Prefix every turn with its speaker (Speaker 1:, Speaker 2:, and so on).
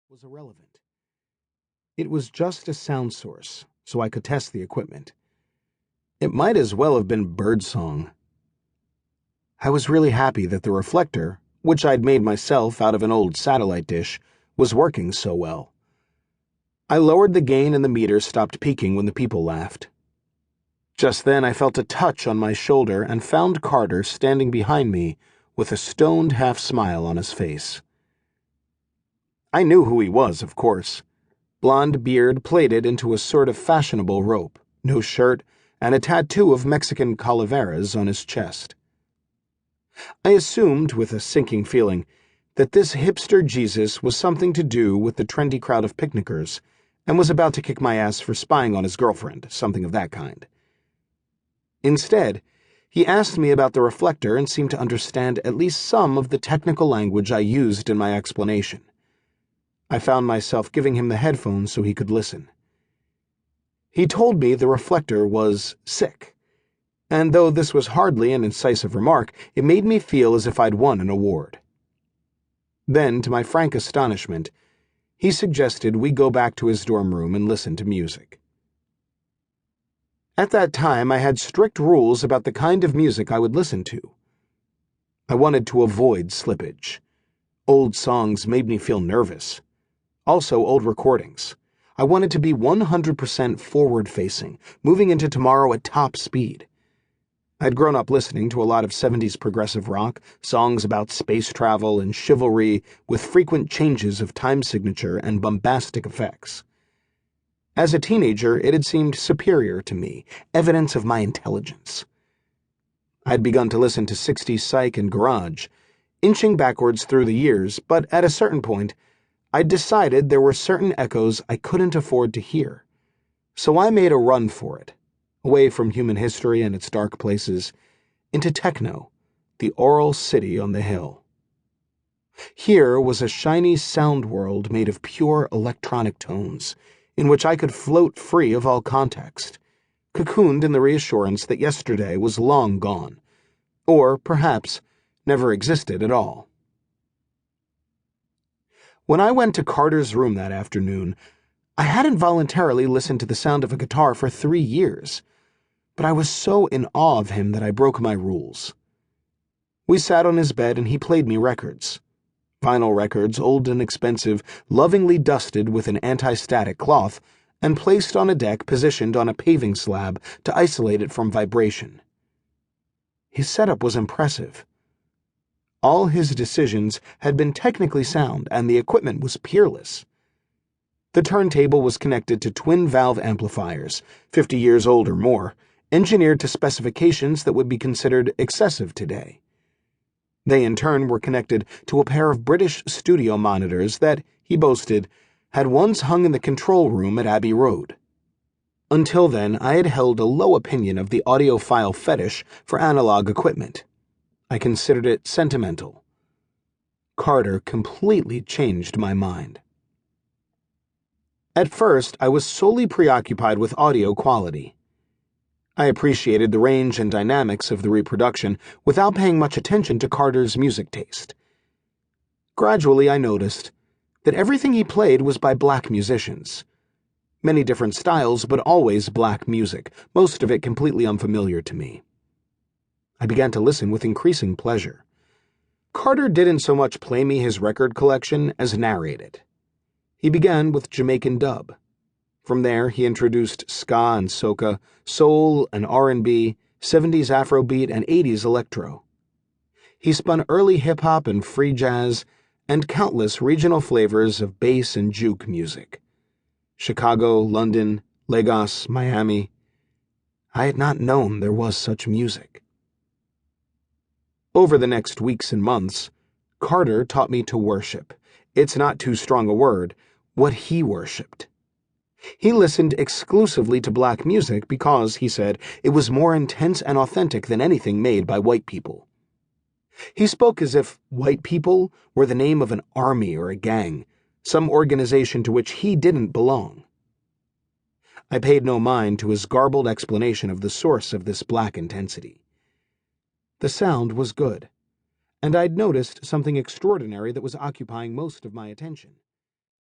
Speaker 1: was irrelevant. It was just a sound source, so I could test the equipment. It might as well have been birdsong. I was really happy that the reflector, which I'd made myself out of an old satellite dish, was working so well. I lowered the gain and the meter stopped peaking when the people laughed. Just then I felt a touch on my shoulder and found Carter standing behind me with a stoned half-smile on his face. I knew who he was, of course. Blonde beard plaited into a sort of fashionable rope, no shirt, and a tattoo of Mexican calaveras on his chest. I assumed, with a sinking feeling, that this hipster Jesus was something to do with the trendy crowd of picnickers and was about to kick my ass for spying on his girlfriend, something of that kind. Instead, he asked me about the reflector and seemed to understand at least some of the technical language I used in my explanation. I found myself giving him the headphones so he could listen. He told me the reflector was sick, and though this was hardly an incisive remark, it made me feel as if I'd won an award. Then, to my frank astonishment, he suggested we go back to his dorm room and listen to music. At that time, I had strict rules about the kind of music I would listen to. I wanted to avoid slippage. Old songs made me feel nervous. Also, old recordings. I wanted to be 100% forward-facing, moving into tomorrow at top speed. I'd grown up listening to a lot of 70s progressive rock, songs about space travel and chivalry with frequent changes of time signature and bombastic effects. As a teenager, it had seemed superior to me, evidence of my intelligence. I'd begun to listen to 60s psych and garage, inching backwards through the years, but at a certain point, I'd decided there were certain echoes I couldn't afford to hear. So I made a run for it, away from human history and its dark places, into techno, the oral city on the hill. Here was a shiny sound world made of pure electronic tones, in which I could float free of all context, cocooned in the reassurance that yesterday was long gone, or, perhaps, never existed at all. When I went to Carter's room that afternoon, I hadn't voluntarily listened to the sound of a guitar for 3 years, but I was so in awe of him that I broke my rules. We sat on his bed and he played me records. Vinyl records, old and expensive, lovingly dusted with an anti-static cloth and placed on a deck positioned on a paving slab to isolate it from vibration. His setup was impressive. All his decisions had been technically sound, and the equipment was peerless. The turntable was connected to twin-valve amplifiers, 50 years old or more, engineered to specifications that would be considered excessive today. They, in turn, were connected to a pair of British studio monitors that, he boasted, had once hung in the control room at Abbey Road. Until then, I had held a low opinion of the audiophile fetish for analog equipment. I considered it sentimental. Carter completely changed my mind. At first, I was solely preoccupied with audio quality. I appreciated the range and dynamics of the reproduction without paying much attention to Carter's music taste. Gradually, I noticed that everything he played was by black musicians. Many different styles, but always black music, most of it completely unfamiliar to me. I began to listen with increasing pleasure. Carter didn't so much play me his record collection as narrate it. He began with Jamaican dub. From there, he introduced ska and soca, soul and R&B, 70s Afrobeat, and 80s electro. He spun early hip-hop and free jazz, and countless regional flavors of bass and juke music. Chicago, London, Lagos, Miami. I had not known there was such music. Over the next weeks and months, Carter taught me to worship. It's not too strong a word, what he worshipped. He listened exclusively to black music because, he said, it was more intense and authentic than anything made by white people. He spoke as if white people were the name of an army or a gang, some organization to which he didn't belong. I paid no mind to his garbled explanation of the source of this black intensity. The sound was good, and I'd noticed something extraordinary that was occupying most of my attention.